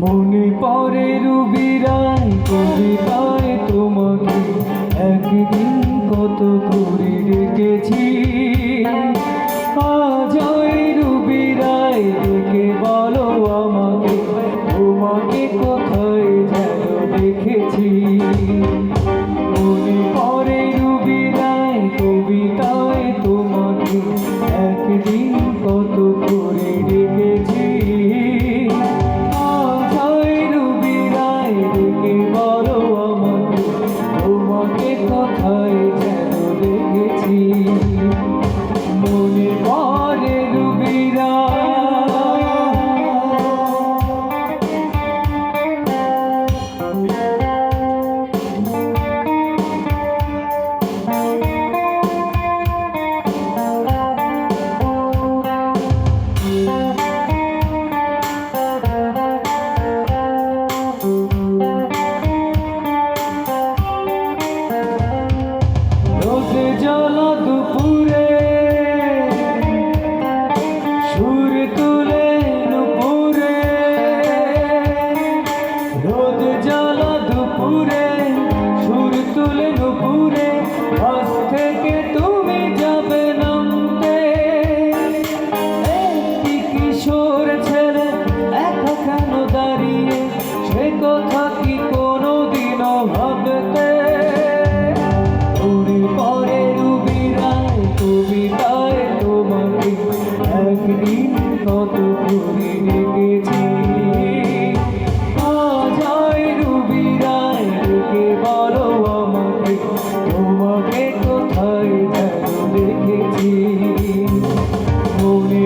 মনে পড়ে রুবিরাই কবিতায় তোমাকে একদিন কত করে ডেকেছি। আজ ওই রুবিরাই ডেকে বলো আমাকে, তোমাকে কোথায় যেন দেখেছি। মনে পড়ে রুবিরাই কবিতায় তোমাকে একদিন কত করে ডেকেছি। কোথায় যেন দেখেছি, মনে পড়ে রুবিরা। জ্বালা দুপুরে সুর তুলে নুপুরে, রোদ জ্বালা দুপুরে সুর তুলে নুপুরে, আজ থেকে তুমি যাবে নামতে। একটি কিশোর ছেলে একা কেন দাঁড়িয়ে, সে কথা কি কোনোদিনও ভাবতে। কবিতায় তোমাকে একদিন কত করে ডেকেছি। আজ রুবিরাই ডেকে বলো আমাকে, তোমাকে কোথায় যেন দেখেছি। মনে